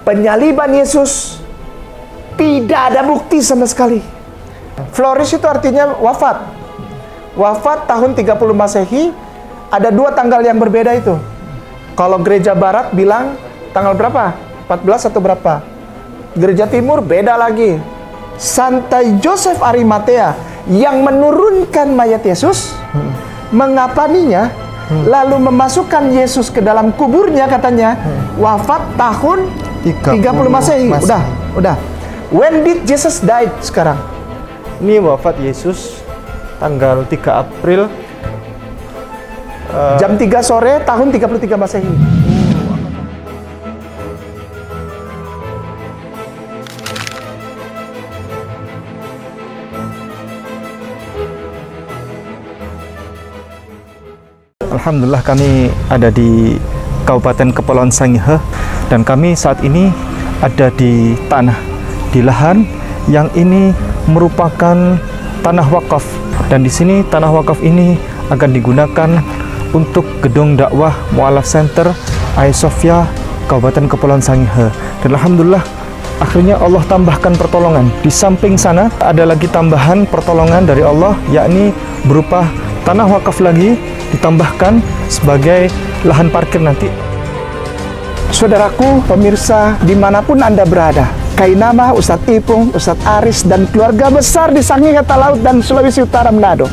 Penyaliban Yesus tidak ada bukti sama sekali. Flourish itu artinya wafat. Wafat tahun 30 Masehi, ada 2 tanggal yang berbeda itu. Kalau gereja barat bilang tanggal berapa? 14 atau berapa? Gereja timur beda lagi. Santai Joseph Arimatea yang menurunkan mayat Yesus, mengapaninya, lalu memasukkan Yesus ke dalam kuburnya, katanya wafat tahun 30 Masehi. Udah. When did Jesus died sekarang? Ini wafat Yesus tanggal 3 April jam 3 sore tahun 33 Masehi. Alhamdulillah kami ada di Kabupaten Kepulauan Sangihe dan kami saat ini ada di lahan yang ini merupakan tanah wakaf, dan di sini tanah wakaf ini akan digunakan untuk gedung dakwah Mu'alaf Center Hagia Sophia Kabupaten Kepulauan Sangihe. Dan alhamdulillah akhirnya Allah tambahkan pertolongan. Di samping sana ada lagi tambahan pertolongan dari Allah, yakni berupa tanah wakaf lagi ditambahkan sebagai lahan parkir nanti. Saudaraku, pemirsa dimanapun Anda berada, Kainama, Ustadz Ipung, Ustadz Aris, dan keluarga besar di Sangihe Talaut dan Sulawesi Utara Manado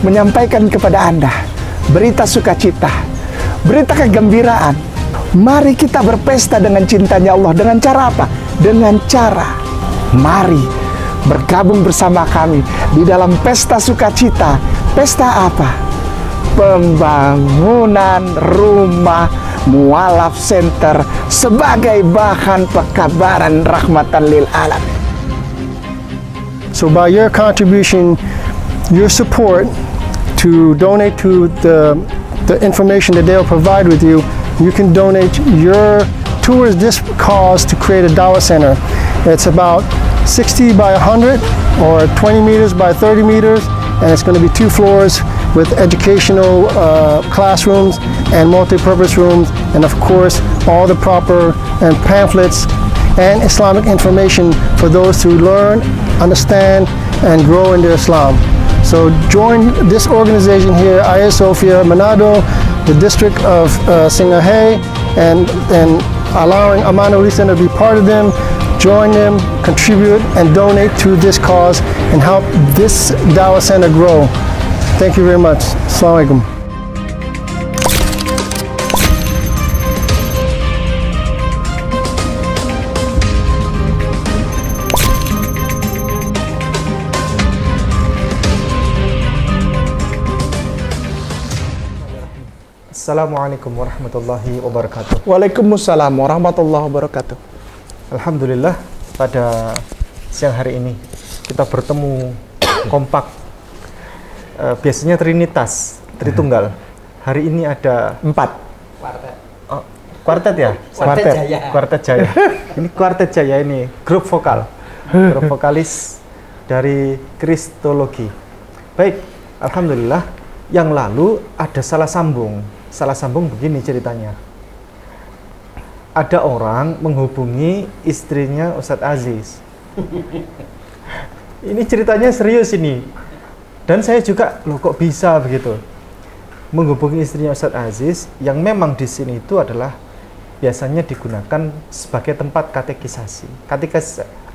menyampaikan kepada Anda berita sukacita, berita kegembiraan. Mari kita berpesta dengan cintanya Allah. Dengan cara apa? Dengan cara mari bergabung bersama kami di dalam pesta sukacita. Pesta apa? Pembangunan rumah Mu'alaf Center sebagai bahan pekabaran rahmatan lil alamin. So by your contribution, your support to donate to the information that they'll provide with you, you can donate your towards this cause to create a Dawah Center. It's about 60 by 100 or 20 meters by 30 meters, and it's going to be 2 floors with educational classrooms and multi-purpose rooms, and of course all the proper and pamphlets and Islamic information for those to learn, understand, and grow into Islam. So join this organization here, Hagia Sophia Manado, the district of Sangihe, and allowing Amanah Center to be part of them. Join them, contribute, and donate to this cause and help this Dawah Center grow. Thank you very much. Assalamualaikum. Assalamualaikum warahmatullahi wabarakatuh. Waalaikumsalam warahmatullahi wabarakatuh. Alhamdulillah pada siang hari ini kita bertemu kompak. Biasanya Trinitas, Tritunggal. Hari ini ada 4 kuartet ya? Kuartet Jaya. Ini kuartet Jaya, ini grup vokal. Grup vokalis dari Kristologi. Baik, alhamdulillah yang lalu ada salah sambung. Salah sambung begini ceritanya. Ada orang menghubungi istrinya Ustadz Aziz. Ini ceritanya serius ini. Dan saya juga, loh kok bisa begitu? Menghubungi istrinya Ustadz Aziz yang memang di sini itu adalah biasanya digunakan sebagai tempat katekisasi.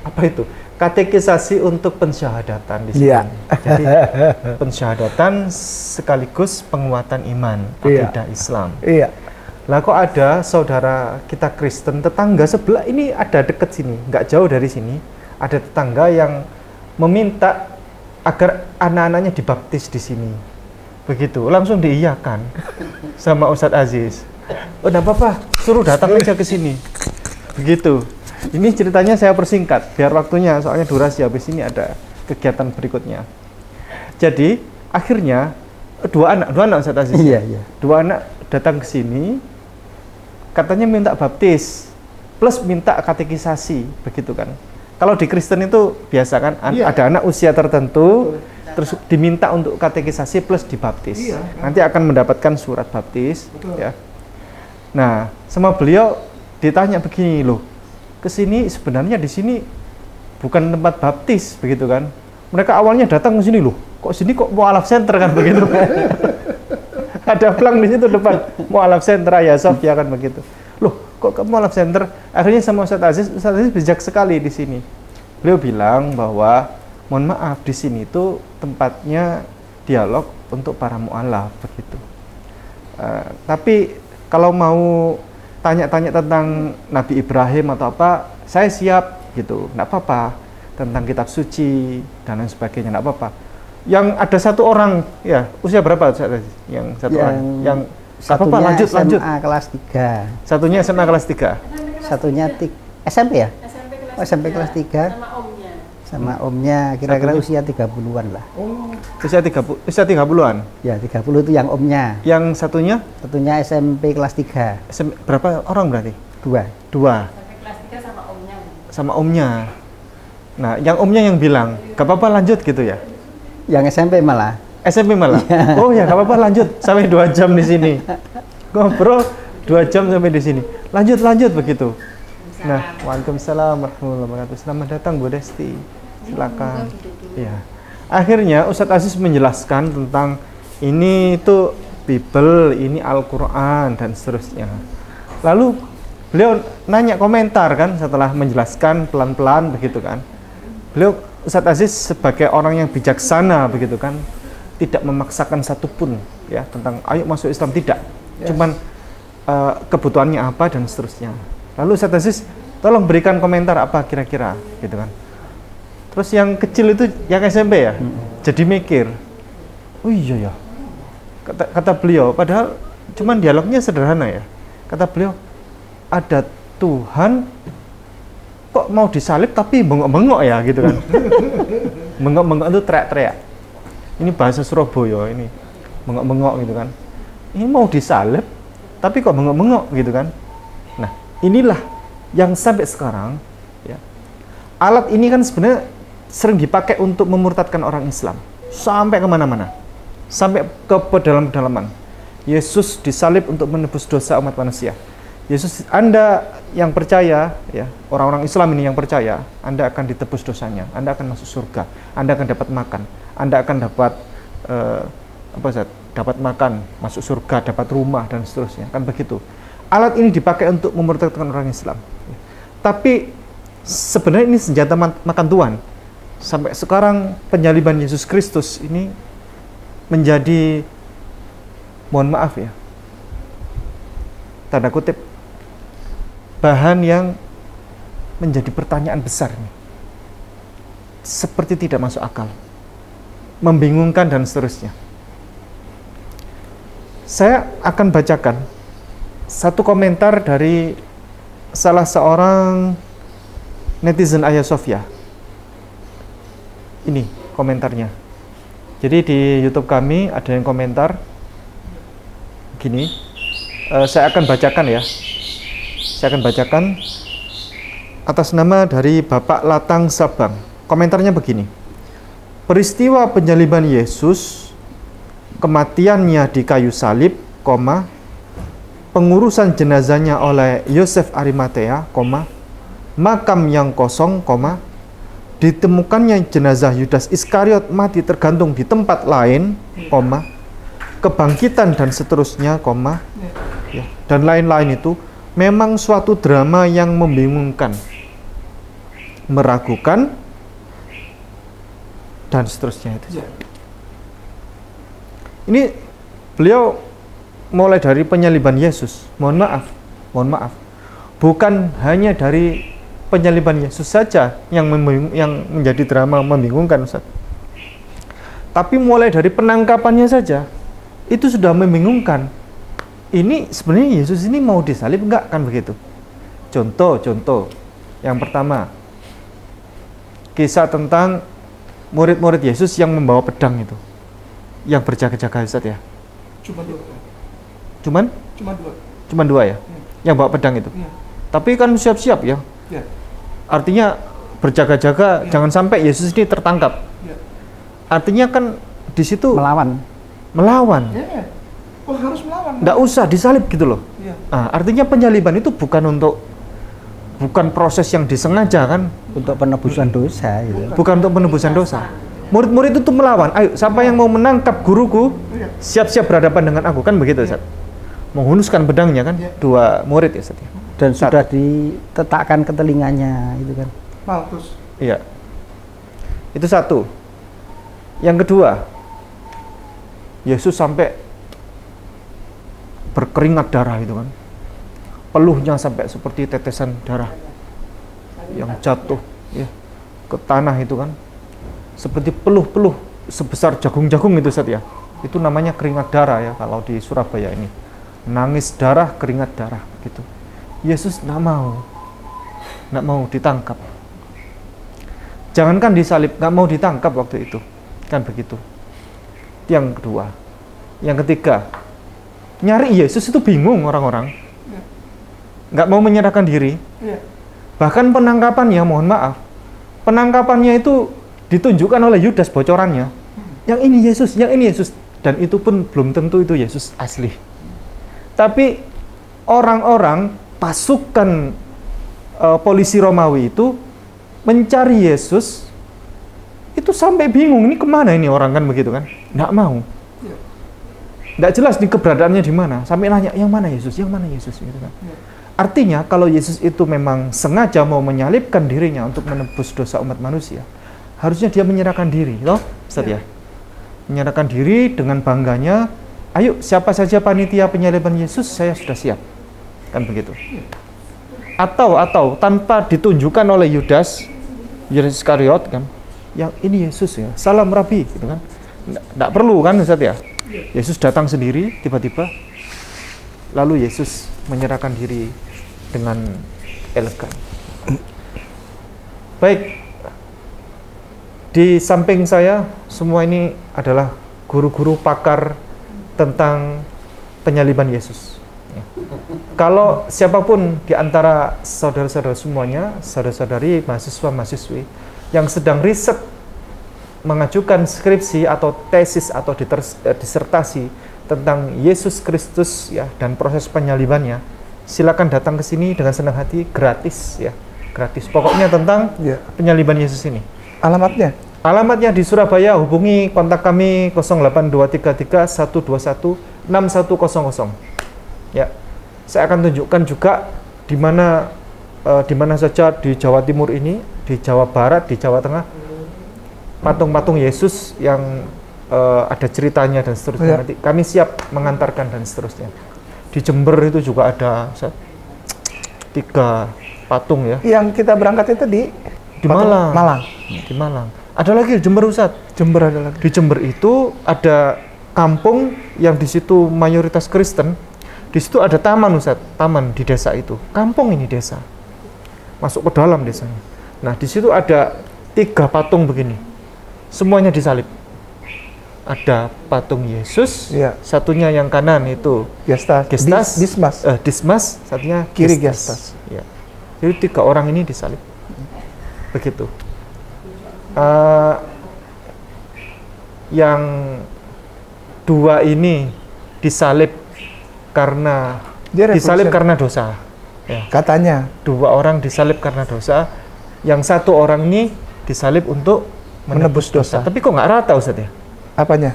Apa itu? Katekisasi untuk pensyahadatan di sini. Jadi pensyahadatan sekaligus penguatan iman, akidah Islam. Lah kok ada saudara kita Kristen, tetangga sebelah ini ada deket sini, nggak jauh dari sini, ada tetangga yang meminta agar anak-anaknya dibaptis di sini. Begitu, langsung diiyakan sama Ustadz Aziz. Oh, enggak apa-apa, suruh datang aja ke sini. Begitu. Ini ceritanya saya persingkat biar waktunya, soalnya durasi, habis ini ada kegiatan berikutnya. Jadi akhirnya dua anak Ustadz Aziz. Iya. Dua anak datang ke sini, katanya minta baptis plus minta katekisasi, begitu kan. Kalau di Kristen itu biasa kan, ada anak usia tertentu, terus diminta untuk katekisasi plus dibaptis. Nanti akan mendapatkan surat baptis. Ya. Nah, sama beliau ditanya begini loh, ke sini sebenarnya di sini bukan tempat baptis begitu kan. Mereka awalnya datang ke sini loh. Kok sini kok mualaf center kan begitu. Ada plang di situ depan mualaf center Hagia Sophia kan begitu. Loh, kok ke mualaf center? Akhirnya sama Ustaz Aziz bijak sekali di sini. Beliau bilang bahwa mohon maaf di sini itu tempatnya dialog untuk para mualaf begitu. Tapi kalau mau tanya-tanya tentang Nabi Ibrahim atau apa, saya siap gitu, nggak apa-apa, tentang kitab suci dan lain sebagainya, nggak apa-apa. Yang ada satu orang, ya usia berapa? Yang satu orang, yang apa-apa, lanjut. SMA kelas 3. Satunya SMA kelas 3. Satunya SMP ya? SMP kelas 3. Sama omnya kira-kira usia 30-an lah. Usia 30-an? Ya, 30 itu yang omnya. Yang satunya? Satunya SMP kelas 3. Berapa orang berarti? 2. Sampai kelas 3 sama omnya. Sama omnya. Nah, yang omnya yang bilang, gak apa-apa lanjut gitu ya? Yang SMP malah. SMP malah? Oh ya, gak apa-apa lanjut. Sampai 2 jam di sini. Ngobrol 2 jam sampai di sini. Lanjut begitu. Nah, waalaikumsalam warahmatullahi wabarakatuh. Selamat datang Bu Desti. Silakan. Ya. Akhirnya Ustadz Aziz menjelaskan tentang ini itu Bible, ini Al-Qur'an dan seterusnya. Lalu beliau nanya komentar kan setelah menjelaskan pelan-pelan begitu kan. Beliau Ustadz Aziz sebagai orang yang bijaksana begitu kan, tidak memaksakan satupun ya tentang ayo masuk Islam, tidak. Cuman kebutuhannya apa dan seterusnya. Lalu Ustadz Aziz tolong berikan komentar apa kira-kira gitu kan. Terus yang kecil itu yang SMP ya, jadi mikir, oh iya ya, kata beliau, padahal cuman dialognya sederhana ya. Kata beliau, ada Tuhan kok mau disalib tapi bengok-bengok ya gitu kan. Bengok-bengok itu teriak-teriak. Ini bahasa Surabaya ini, bengok-bengok gitu kan. Ini mau disalib tapi kok bengok-bengok gitu kan. Nah, inilah yang sampai sekarang ya. Alat ini kan sebenarnya sering dipakai untuk memurtadkan orang Islam sampai kemana-mana, sampai ke pedalaman-pedalaman. Yesus disalib untuk menebus dosa umat manusia. Yesus, Anda yang percaya ya, orang-orang Islam ini yang percaya, Anda akan ditebus dosanya, Anda akan masuk surga, Anda akan dapat makan, Anda akan dapat dapat makan, masuk surga, dapat rumah dan seterusnya, kan begitu. Alat ini dipakai untuk memurtadkan orang Islam. Tapi sebenarnya ini senjata makan tuan. Sampai sekarang penyaliban Yesus Kristus ini menjadi, mohon maaf ya, tanda kutip, bahan yang menjadi pertanyaan besar nih. Seperti tidak masuk akal, membingungkan dan seterusnya. Saya akan bacakan satu komentar dari salah seorang netizen Hagia Sophia. Ini komentarnya. Jadi di YouTube kami ada yang komentar gini. Saya akan bacakan ya. Saya akan bacakan atas nama dari Bapak Latang Sabang. Komentarnya begini. Peristiwa penyaliban Yesus, kematiannya di kayu salib, pengurusan jenazahnya oleh Yosef Arimatea, makam yang kosong, ditemukannya jenazah Yudas Iskariot mati tergantung di tempat lain, kebangkitan dan seterusnya, ya, dan lain-lain itu memang suatu drama yang membingungkan, meragukan, dan seterusnya itu. Ini beliau mulai dari penyaliban Yesus. Mohon maaf, bukan hanya dari penyaliban Yesus saja yang menjadi drama membingungkan, Ustaz. Tapi mulai dari penangkapannya saja itu sudah membingungkan. Ini sebenarnya Yesus ini mau disalib enggak, kan begitu. Contoh yang pertama, kisah tentang murid-murid Yesus yang membawa pedang itu, yang berjaga-jaga, Ustaz ya. Cuma dua ya, yang bawa pedang itu. Tapi kan siap-siap ya. Artinya berjaga-jaga, jangan sampai Yesus ini tertangkap. Artinya kan di situ melawan. Oh, harus melawan. Nggak usah disalib gitu loh. Artinya penyaliban itu bukan untuk bukan proses yang disengaja kan? Untuk penebusan dosa gitu. Bukan untuk penebusan dosa. Murid-murid itu melawan. Ayo, siapa yang mau menangkap guruku, siap-siap berhadapan dengan aku, kan begitu, Ustaz? Menghunuskan pedangnya kan, dua murid ya, Ustaz. Dan sudah ditetakkan ke telinganya itu kan. Maltus. Iya. Itu satu. Yang kedua, Yesus sampai berkeringat darah itu kan. Peluhnya sampai seperti tetesan darah yang jatuh ya ke tanah itu kan. Seperti peluh-peluh sebesar jagung-jagung itu, Ustaz ya. Itu namanya keringat darah ya kalau di Surabaya ini. Nangis darah, keringat darah gitu. Yesus nggak mau ditangkap. Jangankan disalib, nggak mau ditangkap waktu itu, kan begitu. Yang kedua, yang ketiga, nyari Yesus itu bingung orang-orang, nggak mau menyerahkan diri. Bahkan penangkapannya, mohon maaf, penangkapannya itu ditunjukkan oleh Yudas bocorannya. Yang ini Yesus, dan itu pun belum tentu itu Yesus asli. Tapi orang-orang pasukan polisi Romawi itu mencari Yesus itu sampai bingung, ini kemana ini orang kan begitu kan, nggak mau, nggak jelas nih keberadaannya di mana, sampai nanya yang mana Yesus gitu kan. Artinya kalau Yesus itu memang sengaja mau menyalibkan dirinya untuk menebus dosa umat manusia, harusnya dia menyerahkan diri, loh, Ustaz ya, menyerahkan diri dengan bangganya. Ayo, siapa saja panitia penyaliban Yesus, saya sudah siap. Kan begitu. Atau tanpa ditunjukkan oleh Yudas Iskariot kan, yang ini Yesus ya, salam Rabi gitu kan. Nggak perlu kan, Ustaz ya. Yesus datang sendiri tiba-tiba, lalu Yesus menyerahkan diri dengan elegan. Baik, di samping saya semua ini adalah guru-guru pakar tentang penyaliban Yesus. Kalau siapapun di antara saudara-saudara semuanya, saudara-saudari, mahasiswa-mahasiswi yang sedang riset, mengajukan skripsi atau tesis atau disertasi tentang Yesus Kristus ya dan proses penyalibannya, silakan datang ke sini dengan senang hati, gratis ya, gratis. Pokoknya tentang penyaliban Yesus ini. Alamatnya? Alamatnya di Surabaya, hubungi kontak kami 08233 121 6100. Ya. Saya akan tunjukkan juga di mana saja di Jawa Timur ini, di Jawa Barat, di Jawa Tengah, patung-patung Yesus yang ada ceritanya dan seterusnya. Nanti kami siap mengantarkan dan seterusnya. Di Jember itu juga ada 3 patung ya. Yang kita berangkat itu di Malang. Di Malang. Ada lagi di Jember, Ustaz. Jember ada lagi. Di Jember itu ada kampung yang di situ mayoritas Kristen. Di situ ada taman, Ustaz, taman di desa itu. Kampung ini desa. Masuk ke dalam desanya. Nah, di situ ada 3 patung begini. Semuanya disalib. Ada patung Yesus, satunya yang kanan itu Gestas. Dismas, satunya kiri Gestas. Ya. Jadi 3 orang ini disalib. Begitu. Yang 2 ini disalib karena dosa. Ya. Katanya 2 orang disalib karena dosa, yang 1 orang ini disalib untuk menebus dosa. Tapi kok nggak rata, Ustaz ya? Apanya?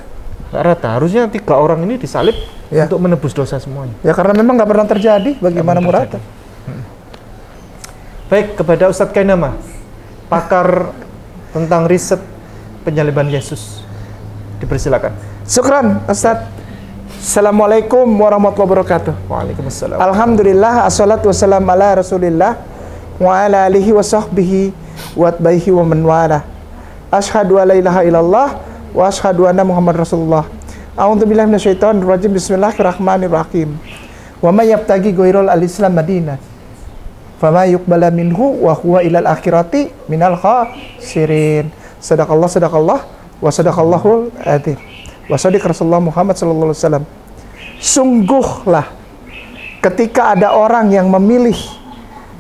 Nggak rata. Harusnya 3 orang ini disalib untuk menebus dosa semuanya. Ya karena memang nggak pernah terjadi. Bagaimana mau rata? Baik, kepada Ustadz Kainama, pakar tentang riset penyaliban Yesus, dipersilakan. Syukran, Ustadz. Assalamualaikum warahmatullahi wabarakatuh. Waalaikumsalam. Alhamdulillah, assalatu wassalamu ala rasulillah wa ala alihi wa sahbihi wa atbaihi wa man wala. Asyhadu an la ilaha illallah wa asyhadu anna Muhammad Rasulullah. A'udzu billahi minasyaitonir rajim. Bismillahirrahmanirrahim. Wa may yabtaghi ghairal al-islam madinah fama yuqbala minhu wa huwa ilal akhirati minal khasirin. Sadaqallah wa sadaqallahul adzim. Wa sadiq Rasulullah Muhammad sallallahu alaihi wasallam. Sungguhlah ketika ada orang yang memilih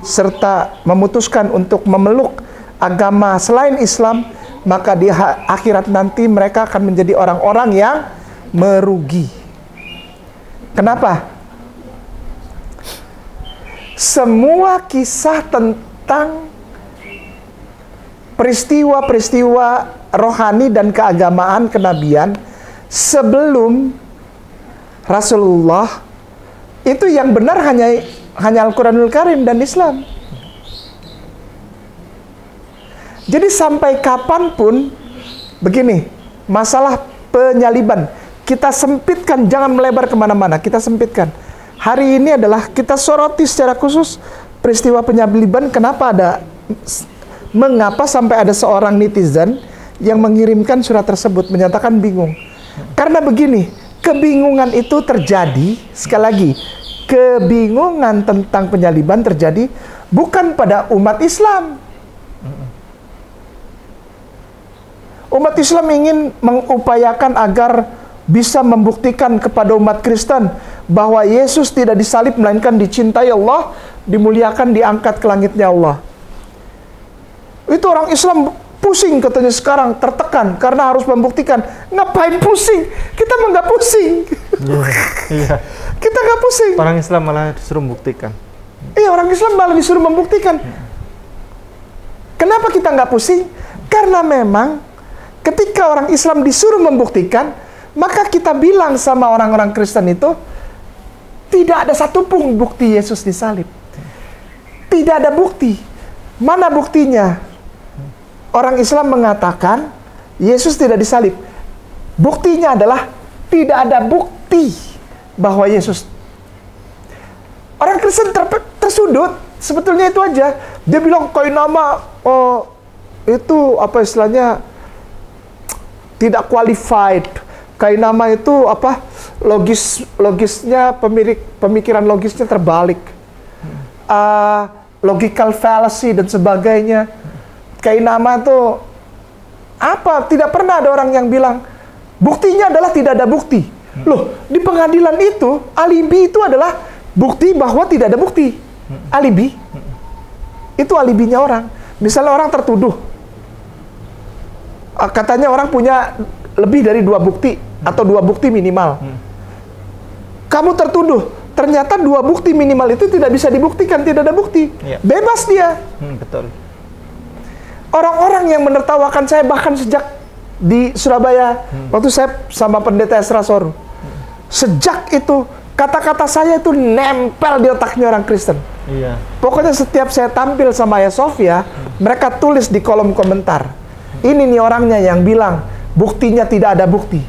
serta memutuskan untuk memeluk agama selain Islam, maka di akhirat nanti mereka akan menjadi orang-orang yang merugi. Kenapa? semua kisah tentang peristiwa-peristiwa rohani dan keagamaan kenabian sebelum Rasulullah itu yang benar hanya Al-Quranul Karim dan Islam. Jadi sampai kapanpun begini, masalah penyaliban kita sempitkan, jangan melebar kemana-mana, kita sempitkan. Hari ini adalah kita soroti secara khusus peristiwa penyaliban. Mengapa sampai ada seorang netizen yang mengirimkan surat tersebut menyatakan bingung? Karena begini, kebingungan itu terjadi, sekali lagi, kebingungan tentang penyaliban terjadi bukan pada umat Islam. Umat Islam ingin mengupayakan agar bisa membuktikan kepada umat Kristen bahwa Yesus tidak disalib melainkan dicintai Allah, dimuliakan, diangkat ke langitnya Allah. Itu orang Islam pusing katanya sekarang, tertekan karena harus membuktikan. Ngapain pusing? Kita mah nggak pusing. Iya. Kita nggak pusing. Orang Islam malah disuruh membuktikan. Iya, orang Islam malah disuruh membuktikan. Kenapa kita nggak pusing? Karena memang ketika orang Islam disuruh membuktikan, maka kita bilang sama orang-orang Kristen itu, tidak ada satupun bukti Yesus disalib. Tidak ada bukti. Mana buktinya? Orang Islam mengatakan Yesus tidak disalib. Buktinya adalah tidak ada bukti bahwa Yesus. Orang Kristen tersudut. Sebetulnya itu aja. Dia bilang koinama, oh itu apa istilahnya, tidak qualified. Kainama itu apa, logisnya, pemikiran logisnya terbalik, logical fallacy dan sebagainya. Kainama itu apa? Tidak pernah ada orang yang bilang buktinya adalah tidak ada bukti. Loh, di pengadilan itu alibi itu adalah bukti bahwa tidak ada bukti. Alibi itu alibinya orang. Misalnya orang tertuduh, katanya orang punya lebih dari 2 bukti atau 2 bukti minimal. Kamu tertuduh, ternyata 2 bukti minimal itu tidak bisa dibuktikan, tidak ada bukti. Bebas dia. Betul. Orang-orang yang menertawakan saya bahkan sejak di Surabaya, waktu saya sama pendeta Esra Soru, sejak itu kata-kata saya itu nempel di otaknya orang Kristen. Iya. Pokoknya setiap saya tampil sama Hagia Sophia, mereka tulis di kolom komentar, ini nih orangnya yang bilang buktinya tidak ada bukti.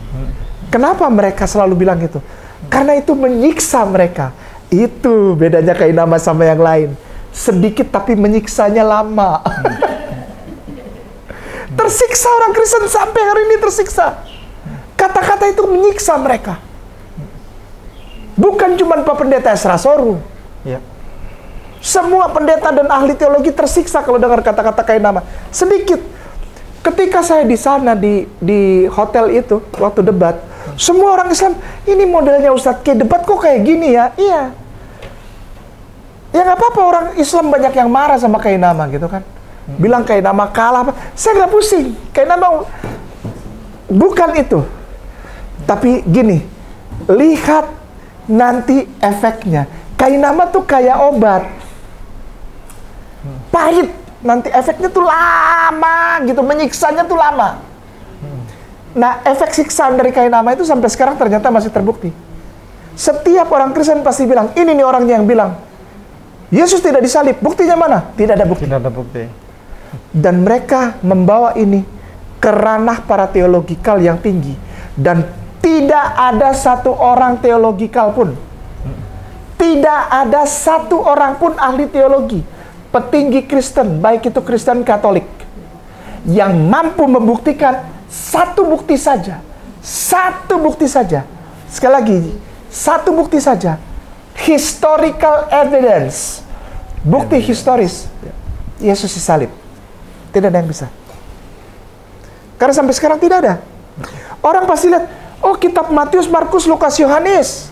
Kenapa mereka selalu bilang itu? Karena itu menyiksa mereka. Itu bedanya Kainama sama yang lain. Sedikit tapi menyiksanya lama. Tersiksa orang Kristen sampai hari ini tersiksa. Kata-kata itu menyiksa mereka. Bukan cuma Pak Pendeta Esra Soru. Ya. Semua pendeta dan ahli teologi tersiksa kalau dengar kata-kata Kainama. Sedikit. Ketika saya di sana di hotel itu waktu debat, semua orang Islam, ini modelnya Ustadz K debat kok kayak gini ya? Iya. Ya nggak apa-apa, orang Islam banyak yang marah sama Kainama gitu kan. Bilang Kainama kalah, saya nggak pusing. Kainama bukan itu. Tapi gini, lihat nanti efeknya. Kainama tuh kayak obat, pahit. Nanti efeknya tuh lama gitu, menyiksanya tuh lama. Nah, efek siksaan dari Kainama itu sampai sekarang ternyata masih terbukti. Setiap orang Kristen pasti bilang, ini nih orangnya yang bilang Yesus tidak disalib. Buktinya mana? Tidak ada bukti. Tidak ada bukti. Dan mereka membawa ini ke ranah para teologikal yang tinggi. Dan tidak ada satu orang teologikal pun. Tidak ada satu orang pun ahli teologi, petinggi Kristen, baik itu Kristen Katolik, yang mampu membuktikan satu bukti saja. Satu bukti saja. Sekali lagi, satu bukti saja. Historical evidence. Bukti historis. Yesus disalib. Tidak ada yang bisa. Karena sampai sekarang tidak ada. Orang pasti lihat, oh kitab Matius, Markus, Lukas, Yohanes,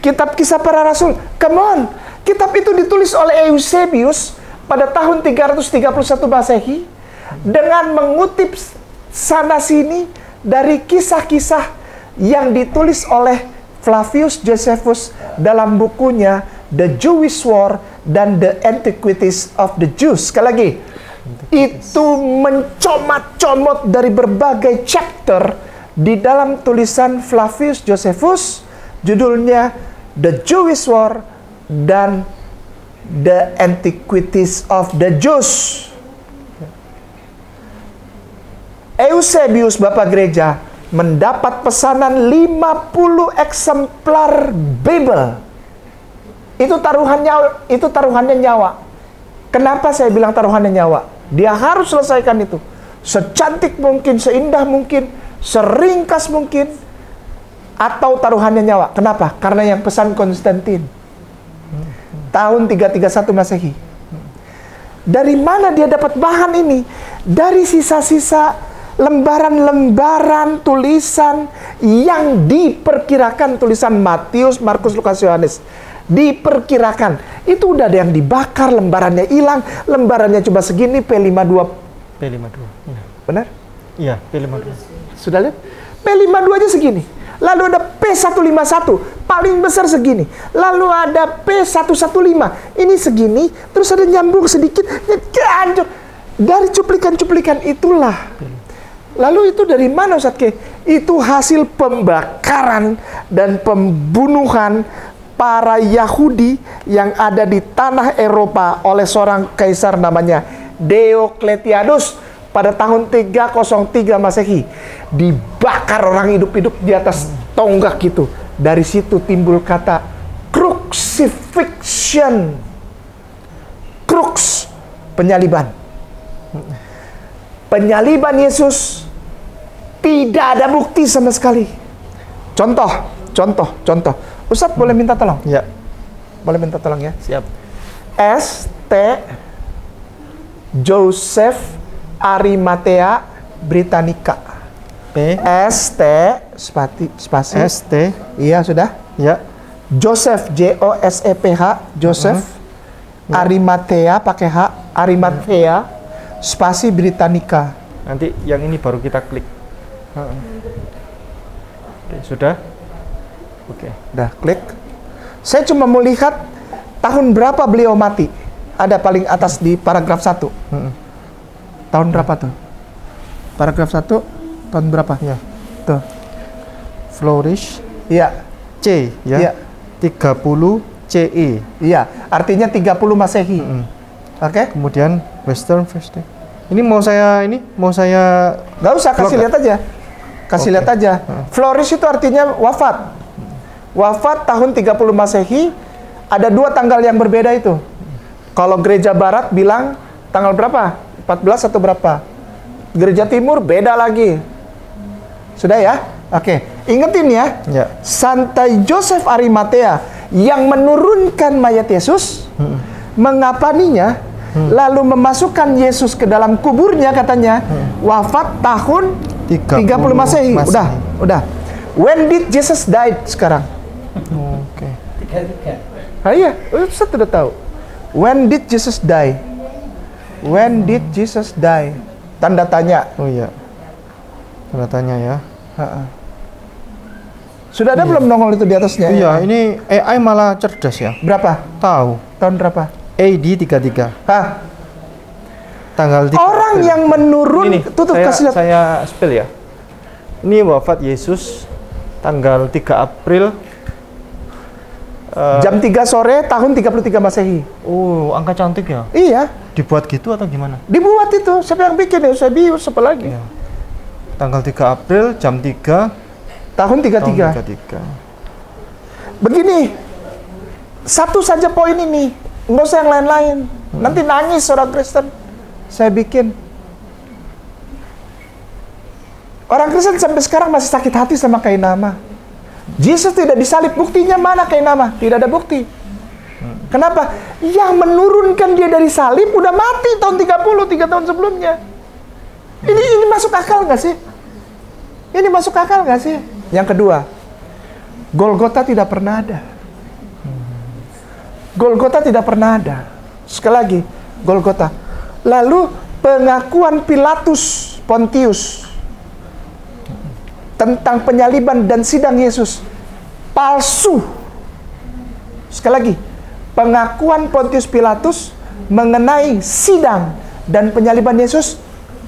kitab Kisah Para Rasul. Come on. Kitab itu ditulis oleh Eusebius pada tahun 331 Masehi dengan mengutip sana-sini dari kisah-kisah yang ditulis oleh Flavius Josephus dalam bukunya the Jewish War, dan the Antiquities of the Jews. Sekali lagi, itu mencomot-comot dari berbagai chapter di dalam tulisan Flavius Josephus, judulnya The Jewish War dan The Antiquities of the Jews. Eusebius, Bapak Gereja, mendapat pesanan 50 eksemplar Bible. Itu taruhannya nyawa. Kenapa saya bilang taruhannya nyawa? Dia harus selesaikan itu. Secantik mungkin, seindah mungkin, seringkas mungkin, atau taruhannya nyawa. Kenapa? Karena yang pesan Konstantin. Tahun 331 Masehi. Dari mana dia dapat bahan ini? Dari sisa-sisa lembaran-lembaran tulisan yang diperkirakan, tulisan Matius, Markus, Lukas, Yohanes. Diperkirakan. Itu udah ada yang dibakar, lembarannya hilang, lembarannya cuma segini, P52. P52. Benar? Iya, P52. Sudah lihat? P52 aja segini. Lalu ada P151, paling besar segini. Lalu ada P115, ini segini, terus ada nyambung sedikit, hancur. Dari cuplikan-cuplikan itulah. Lalu itu dari mana, Ustadz Ke? Itu hasil pembakaran dan pembunuhan para Yahudi yang ada di tanah Eropa oleh seorang kaisar namanya Diocletianus pada tahun 303 Masehi. Dibakar orang hidup-hidup di atas tonggak itu. Dari situ timbul kata crucifixion. Crux, penyaliban. Penyaliban Yesus tidak ada bukti sama sekali. Contoh. Ustadz boleh minta tolong? Ya. Boleh minta tolong ya? Siap. St. Joseph Arimatea Britannica. P. St. Spasi. ST. Iya, sudah. Ya. Joseph, Joseph, Joseph. Arimatea pakai H, Arimatea, spasi Britannica. Nanti yang ini baru kita klik. Oke, sudah? Oke. Udah, klik. Saya cuma mau lihat tahun berapa beliau mati. Ada paling atas di paragraf 1. Tahun berapa tuh? Paragraf 1, tahun berapa? Ya. Tuh. Flourish. Iya. C, ya. Iya. 30 CE. Iya, artinya 30 Masehi. Oke? Kemudian Western First Day. Ini mau saya Nggak usah, kasih Blok lihat aja. Kasih lihat aja. Flourish itu artinya wafat. Wafat tahun 30 Masehi, ada 2 tanggal yang berbeda itu. Kalau gereja barat bilang tanggal berapa? 14 atau berapa? Gereja timur beda lagi. Sudah ya? Oke. Ingetin ya. Ya. Santai Joseph Arimatea yang menurunkan mayat Yesus, mengapaninya, lalu memasukkan Yesus ke dalam kuburnya katanya, wafat tahun 30 Masehi. Udah. When did Jesus died sekarang? Oke. 33. Ah iya, Ustaz sudah tahu. When did Jesus die? When did Jesus die? Tanda tanya. Oh iya. Tanda tanya ya. Sudah ada belum nongol itu di atasnya? Iya, ini AI malah cerdas ya. Berapa? Tahu. Tahun berapa? AD 33. Hah? Tanggal 3 Orang April. yang menurun, Ini, tutup kasih lihat. saya spell ya. Ini wafat Yesus tanggal 3 April Jam 3 sore tahun 33 Masehi. Oh, angka cantik ya. Iya, Dibuat gitu atau gimana? dibuat itu. Siapa yang bikin? Eusebius, apa lagi? Iya. Tanggal 3 April jam 3 Tahun 33. tahun 33. Begini, satu saja poin ini, nggak usah yang lain-lain. Nanti nangis orang Kristen. Saya bikin. Orang Kristen sampai sekarang masih sakit hati sama Kainama. Yesus tidak disalib, buktinya mana Kainama? Tidak ada bukti. Kenapa? Yang menurunkan dia dari salib udah mati tahun 30, 3 tahun sebelumnya. Ini masuk akal nggak sih? Ini masuk akal nggak sih? Yang kedua, Golgota tidak pernah ada. Golgota tidak pernah ada. Sekali lagi, Golgota. Lalu pengakuan Pilatus Pontius tentang penyaliban dan sidang Yesus palsu. Sekali lagi, pengakuan Pontius Pilatus mengenai sidang dan penyaliban Yesus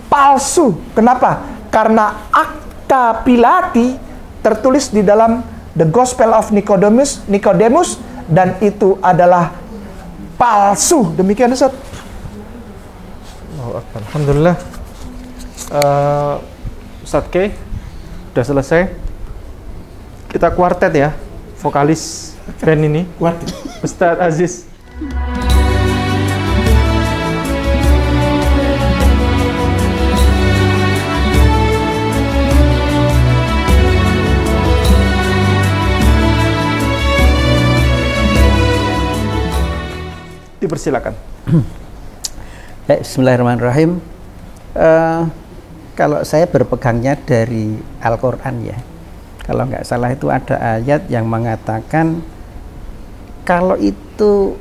palsu. Kenapa? Karena akta Pilati tertulis di dalam The Gospel of Nicodemus dan itu adalah palsu. Demikian Ustaz. Alhamdulillah. Ustaz K udah selesai. Kita kuartet ya, vokalis band ini. Kuartet. Ustaz Aziz. Dipersilakan. Bismillahirrahmanirrahim. Kalau saya berpegangnya dari Al-Quran ya, kalau nggak salah itu ada ayat yang mengatakan kalau itu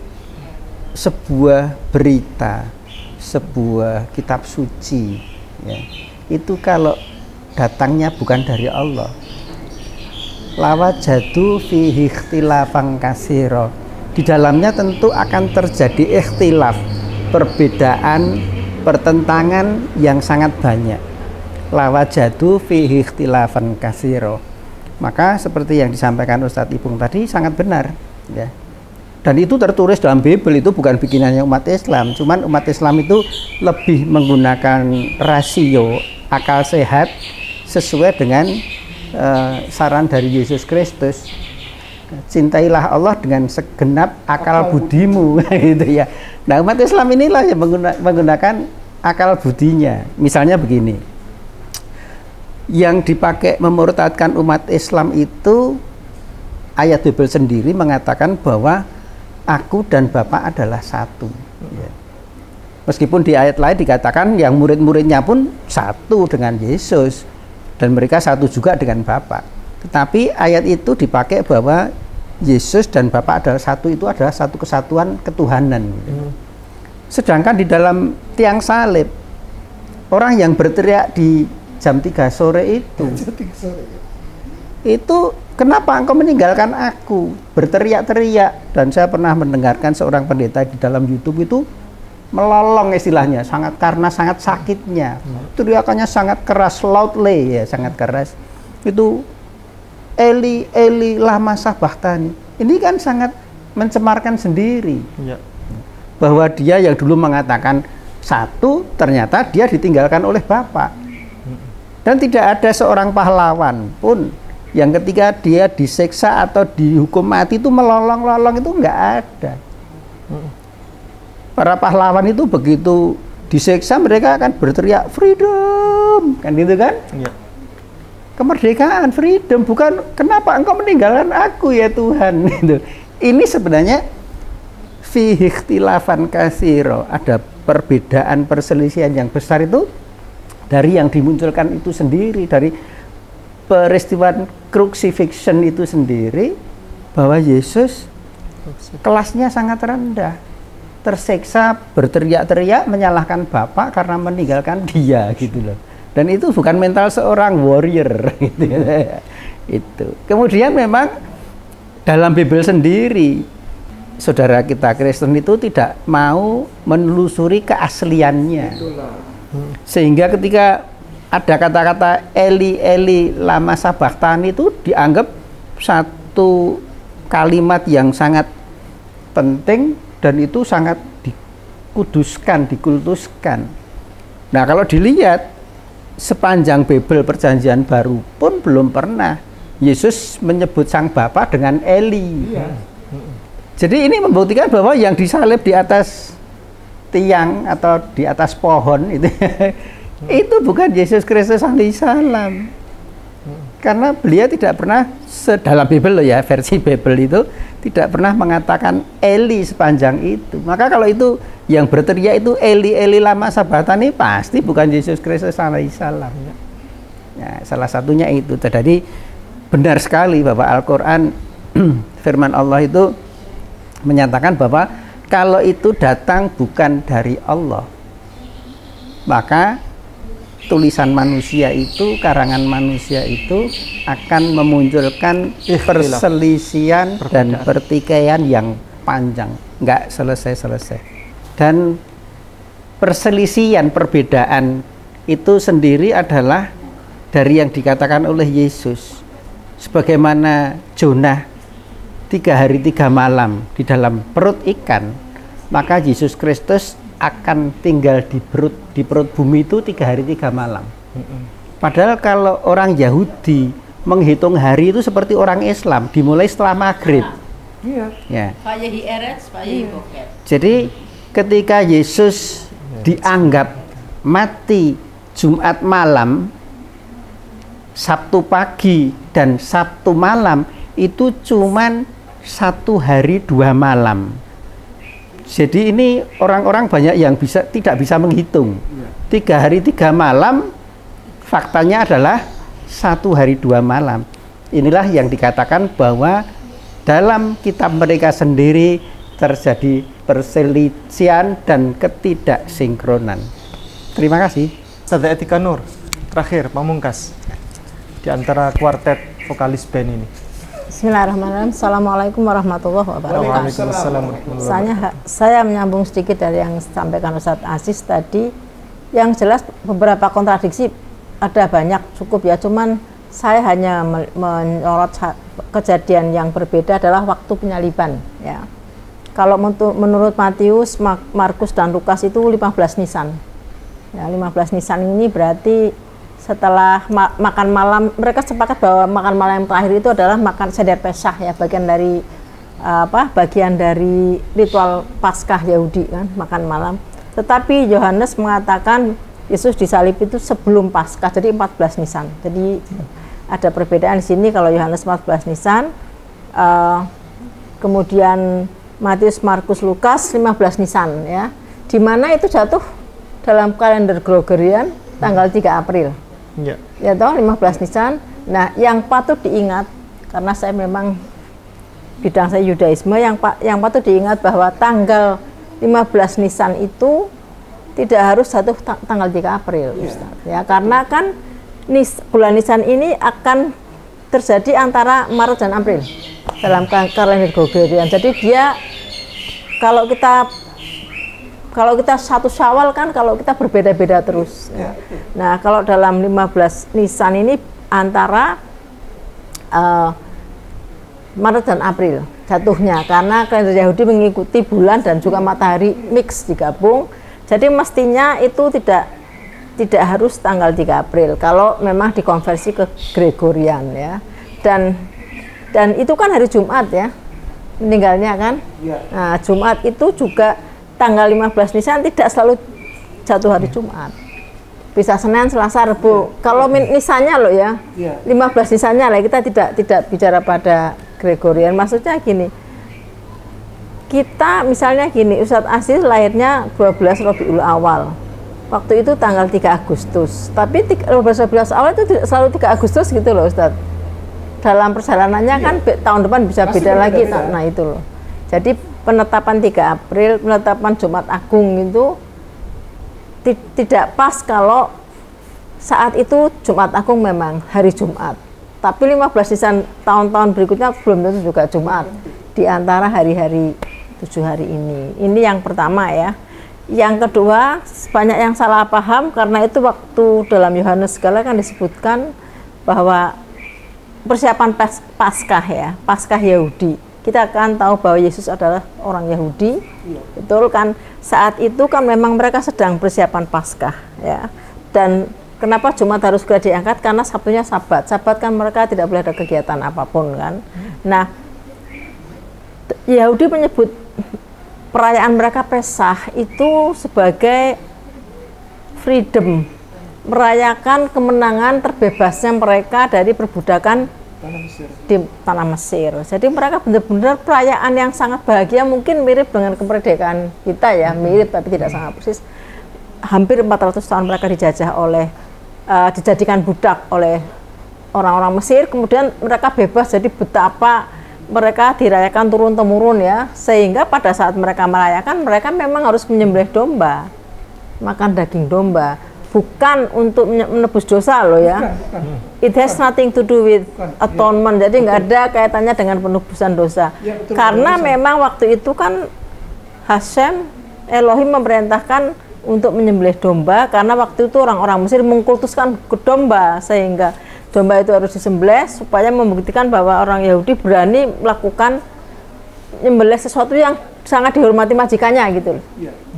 sebuah berita, sebuah kitab suci ya, itu kalau datangnya bukan dari Allah, lawajadu fihi ikhtilafan katsira, di dalamnya tentu akan terjadi ikhtilaf, perbedaan, pertentangan yang sangat banyak. Lawajadu fihi ikhtilafan katsira. Maka seperti yang disampaikan Ustadz Ipung tadi sangat benar ya. Dan itu tertulis dalam Bible, itu bukan bikinannya umat Islam. Cuman umat Islam itu lebih menggunakan rasio akal sehat sesuai dengan saran dari Yesus Kristus. Cintailah Allah dengan segenap akal budimu gitu ya. Nah, umat Islam inilah yang menggunakan akal budinya. Misalnya begini, yang dipakai memurtadkan umat Islam itu ayat Bible sendiri mengatakan bahwa aku dan Bapa adalah satu ya. Meskipun di ayat lain dikatakan yang murid-muridnya pun satu dengan Yesus dan mereka satu juga dengan Bapa. Tetapi ayat itu dipakai bahwa Yesus dan Bapa adalah satu, itu adalah satu kesatuan ketuhanan. Sedangkan di dalam tiang salib, orang yang berteriak di jam 3 sore itu kenapa engkau meninggalkan aku, berteriak-teriak. Dan saya pernah mendengarkan seorang pendeta di dalam YouTube itu melolong istilahnya, karena sangat sakitnya, teriakannya sangat keras, loudly ya, sangat keras. Itu Eli, Eli, lama sabachthani. Ini kan sangat mencemarkan sendiri. Ya. Bahwa dia yang dulu mengatakan satu, ternyata dia ditinggalkan oleh Bapa. Dan tidak ada seorang pahlawan pun yang ketika dia disiksa atau dihukum mati itu melolong-lolong, itu enggak ada. Para pahlawan itu begitu disiksa mereka akan berteriak freedom, kan gitu kan? Ya. Kemerdekaan, freedom, bukan kenapa engkau meninggalkan aku ya Tuhan. Ini sebenarnya fihi ikhtilafan katsira, ada perbedaan, perselisihan yang besar itu dari yang dimunculkan itu sendiri, dari peristiwa crucifixion itu sendiri, bahwa Yesus kelasnya sangat rendah, tersiksa, berteriak-teriak menyalahkan Bapa karena meninggalkan dia gitu loh. Dan itu bukan mental seorang warrior gitu ya. Itu. Kemudian memang dalam Bible sendiri saudara kita Kristen itu tidak mau menelusuri keasliannya. Sehingga ketika ada kata-kata Eli Eli lama sabachthani itu dianggap satu kalimat yang sangat penting dan itu sangat dikuduskan, dikultuskan. Nah, kalau dilihat sepanjang Bible Perjanjian Baru pun belum pernah Yesus menyebut Sang Bapa dengan Eli. Iya. Jadi ini membuktikan bahwa yang disalib di atas tiang atau di atas pohon itu bukan Yesus Kristus alaihissalam. Karena beliau tidak pernah dalam Bible ya, versi Bible itu tidak pernah mengatakan Eli sepanjang itu. Maka kalau itu yang berteriak itu Eli Eli lama sabachthani pasti bukan Yesus Kristus alaihissalam. Ya, salah satunya itu. Jadi benar sekali bahwa Al-Quran firman Allah itu menyatakan bahwa kalau itu datang bukan dari Allah, maka tulisan manusia itu, karangan manusia itu akan memunculkan perselisihan dan pertikaian yang panjang. nggak selesai-selesai. Dan perselisihan, perbedaan itu sendiri adalah dari yang dikatakan oleh Yesus. Sebagaimana Jonah 3 hari 3 malam di dalam perut ikan, maka Yesus Kristus akan tinggal di perut bumi itu 3 hari 3 malam. Padahal kalau orang Yahudi menghitung hari itu seperti orang Islam, dimulai setelah maghrib. Ya. Jadi ketika Yesus dianggap mati Jumat malam, Sabtu pagi dan Sabtu malam itu cuman 1 hari 2 malam. Jadi ini orang-orang banyak yang tidak bisa menghitung. 3 hari 3 malam faktanya adalah 1 hari 2 malam. Inilah yang dikatakan bahwa dalam kitab mereka sendiri terjadi perselisihan dan ketidaksinkronan. Terima kasih. Ustadz Etika Nur, terakhir pamungkas di antara kuartet vokalis band ini. Bismillahirrahmanirrahim. Assalamualaikum warahmatullahi wabarakatuh. Waalaikumsalam. Saya menyambung sedikit dari yang disampaikan Ustadz Aziz tadi. Yang jelas beberapa kontradiksi ada banyak, cukup ya. Cuman saya hanya menyorot kejadian yang berbeda adalah waktu penyaliban. Ya. Kalau menurut Matius, Markus dan Lukas itu 15 Nisan. Ya, 15 Nisan ini berarti setelah makan malam, mereka sepakat bahwa makan malam yang terakhir itu adalah makan seder Pesah ya, bagian dari ritual Paskah Yahudi kan, makan malam. Tetapi Yohanes mengatakan Yesus disalib itu sebelum Paskah, jadi 14 Nisan. Jadi ada perbedaan di sini. Kalau Yohanes 14 Nisan, kemudian Matius, Markus, Lukas 15 Nisan ya. Di mana itu jatuh dalam kalender Gregorian tanggal 3 April. Ya toh 15 Nisan. Nah, yang patut diingat karena saya memang bidang saya Yudaisme, yang patut diingat bahwa tanggal 15 Nisan itu tidak harus jatuh tanggal 3 April, Ustaz. Ya, karena kan bulan Nisan ini akan terjadi antara Maret dan April dalam kalender Gregorian. Jadi dia kalau kita 1 Syawal kan kalau kita berbeda-beda terus. Ya. Nah, kalau dalam 15 Nisan ini antara Maret dan April jatuhnya, karena kalender Yahudi mengikuti bulan dan juga matahari mix digabung. Jadi mestinya itu tidak harus tanggal 3 April kalau memang dikonversi ke Gregorian ya. Dan itu kan hari Jumat ya meninggalnya kan. Nah, Jumat itu juga tanggal 15 Nisan tidak selalu jatuh hari Jumat. Bisa Senin, Selasa, Rabu. Kalau Nisannya loh ya, 15 Nisannya lah, kita tidak bicara pada Gregorian. Maksudnya gini, kita misalnya gini, Ustadz Aziz lahirnya 12 Rabiul Awal. Waktu itu tanggal 3 Agustus. Tapi 12 Rabiul Awal itu tidak selalu 3 Agustus gitu loh Ustadz. Dalam perjalanannya kan tahun depan bisa beda lagi. Nah itu loh. Jadi penetapan 3 April, penetapan Jumat Agung itu tidak pas kalau saat itu Jumat Agung memang hari Jumat. Tapi 15 Nisan tahun-tahun berikutnya belum tentu juga Jumat di antara hari-hari 7 hari ini. Ini yang pertama ya. Yang kedua, banyak yang salah paham karena itu waktu dalam Yohanes segala kan disebutkan bahwa persiapan Paskah ya, Paskah Yahudi. Kita akan tahu bahwa Yesus adalah orang Yahudi, betul kan? Saat itu kan memang mereka sedang persiapan Paskah, ya. Dan kenapa Jumat harus segera diangkat? Karena Sabtunya Sabat. Sabat kan mereka tidak boleh ada kegiatan apapun kan. Nah, Yahudi menyebut perayaan mereka Pesah itu sebagai freedom, merayakan kemenangan terbebasnya mereka dari perbudakan di tanah Mesir. Jadi mereka benar-benar perayaan yang sangat bahagia, mungkin mirip dengan kemerdekaan kita ya, mirip tapi tidak sangat persis. Hampir 400 tahun mereka dijadikan budak oleh orang-orang Mesir, kemudian mereka bebas, jadi betapa mereka dirayakan turun-temurun ya, sehingga pada saat mereka merayakan, mereka memang harus menyembelih domba, makan daging domba. Bukan untuk menebus dosa loh ya. It has nothing to do with atonement. Jadi nggak ada kaitannya dengan penebusan dosa. Karena memang waktu itu kan Hashem, Elohim memerintahkan untuk menyembelih domba karena waktu itu orang-orang Mesir mengkultuskan domba, sehingga domba itu harus disembelih supaya membuktikan bahwa orang Yahudi berani melakukan menyembelih sesuatu yang sangat dihormati majikannya gitu.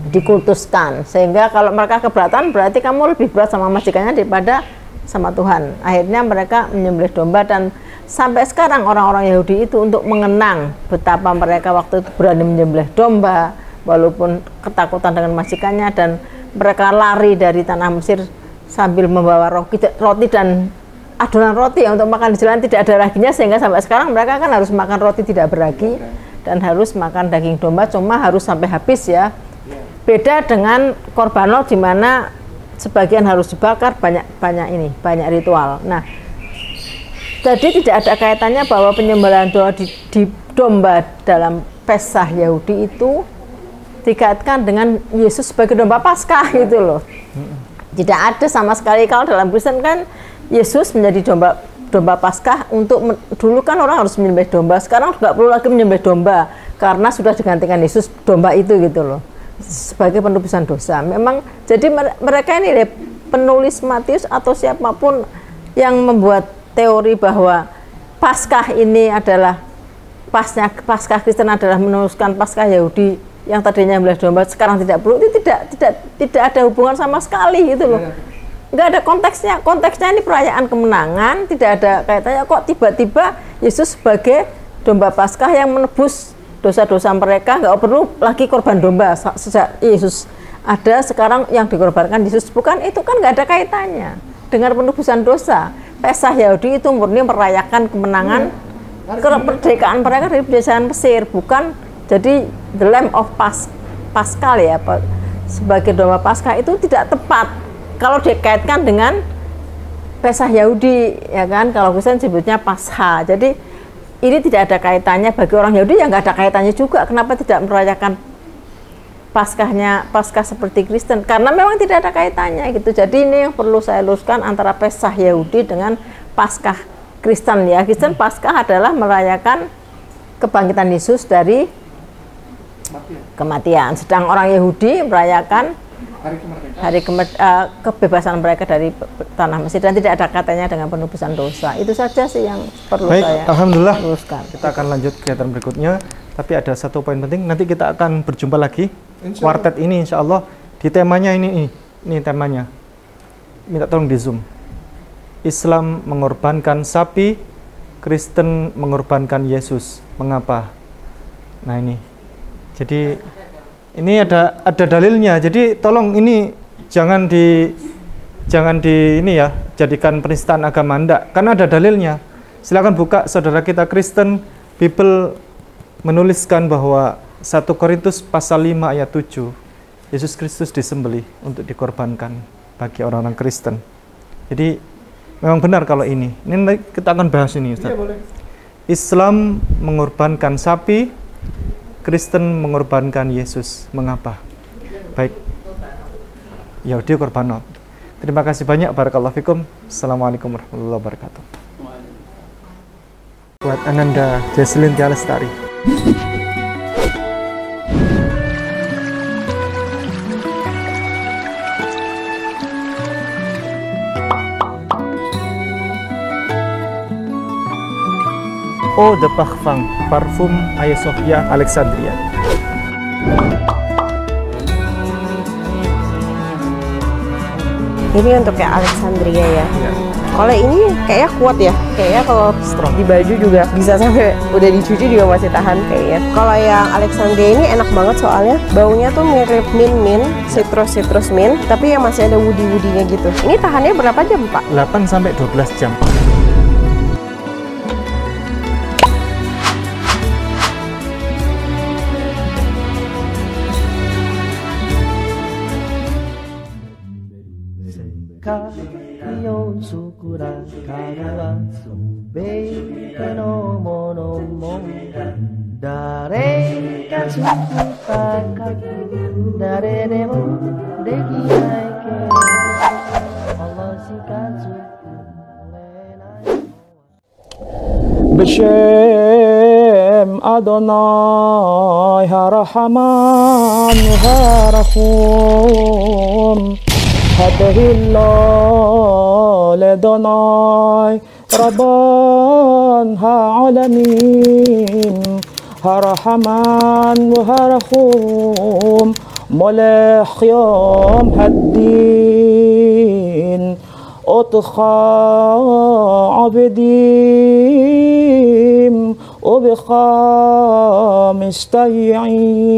Dikultuskan, sehingga kalau mereka keberatan berarti kamu lebih berat sama majikannya daripada sama Tuhan. Akhirnya mereka menyembelih domba, dan sampai sekarang orang-orang Yahudi itu untuk mengenang betapa mereka waktu itu berani menyembelih domba walaupun ketakutan dengan majikannya, dan mereka lari dari tanah Mesir sambil membawa roti dan adonan roti untuk makan di jalan tidak ada raginya, sehingga sampai sekarang mereka kan harus makan roti tidak beragi dan harus makan daging domba, cuma harus sampai habis ya. Beda dengan korbanot di mana sebagian harus dibakar, banyak ritual. Nah, jadi tidak ada kaitannya bahwa penyembelihan di domba dalam Pesah Yahudi itu dikaitkan dengan Yesus sebagai domba Paskah gitu loh. Tidak ada sama sekali. Kalau dalam Kristen kan Yesus menjadi domba Paskah untuk dulu kan orang harus menyembelih domba, sekarang nggak perlu lagi menyembelih domba karena sudah digantikan Yesus domba itu gitu loh, sebagai penebusan dosa. Memang jadi mereka ini penulis Matius atau siapapun yang membuat teori bahwa Paskah ini adalah Paskah Kristen adalah meneruskan Paskah Yahudi yang tadinya menyembelih domba sekarang tidak perlu, itu tidak ada hubungan sama sekali gitu loh. Nggak ada konteksnya ini perayaan kemenangan, tidak ada kaitannya. Kok tiba-tiba Yesus sebagai domba Paskah yang menebus dosa-dosa mereka, nggak perlu lagi korban domba. Sejak Yesus ada, sekarang yang dikorbankan Yesus, bukan, itu kan nggak ada kaitannya dengan penebusan dosa. Pesah Yahudi itu murni merayakan kemenangan kemerdekaan mereka dari penjajahan Mesir, bukan jadi the Lamb of Paschal ya, sebagai domba Paskah itu tidak tepat kalau dikaitkan dengan Pesah Yahudi ya kan. Kalau Kristen sebutnya Pasha. Jadi ini tidak ada kaitannya. Bagi orang Yahudi yang nggak ada kaitannya juga. Kenapa tidak merayakan Paskah seperti Kristen? Karena memang tidak ada kaitannya gitu. Jadi ini yang perlu saya luruskan antara Pesah Yahudi dengan Paskah Kristen ya. Kristen Paskah adalah merayakan kebangkitan Yesus dari kematian. Sedang orang Yahudi merayakan hari kebebasan mereka dari tanah Mesir, dan tidak ada katanya dengan penebusan dosa. Itu saja sih yang perlu saya Alhamdulillah luruskan. Kita akan lanjut kegiatan berikutnya, tapi ada satu poin penting. Nanti kita akan berjumpa lagi quartet ini insya Allah di temanya ini temanya. Minta tolong di zoom. Islam mengorbankan sapi, Kristen mengorbankan Yesus. Mengapa? Nah ini. Jadi ini ada dalilnya. Jadi tolong ini jangan di ini ya, jadikan penistaan agama Anda, karena ada dalilnya. Silakan buka saudara kita Kristen, Bible menuliskan bahwa 1 Korintus pasal 5 ayat 7, Yesus Kristus disembelih untuk dikorbankan bagi orang-orang Kristen. Jadi memang benar kalau ini kita akan bahas ini Ustaz. Iya, boleh. Islam mengorbankan sapi, Kristen mengorbankan Yesus. Mengapa? Baik. Yahudi korbanot. Terima kasih banyak. Barakallahu fikum. Assalamualaikum warahmatullahi wabarakatuh. Buat Ananda Jesslyn Tialestari. Eau de Parfum, parfum Hagia Sophia Alexandria. Ini untuk kayak Alexandria ya. Kalau ini kayaknya kuat ya. Kayaknya kalau di baju juga bisa sampai udah dicuci juga masih tahan kayaknya. Kalau yang Alexandria ini enak banget soalnya baunya tuh mirip mint, citrus mint, tapi yang masih ada woody-woodinya gitu. Ini tahannya berapa jam, Pak? 8 sampai 12 jam. B'Shem Adonai Harahaman Harahum Hadahillah Ledonai Rabban Ha'alamin Harahaman Harahum Molech Yom Haddin Otcha Abedim Obecha Mistayim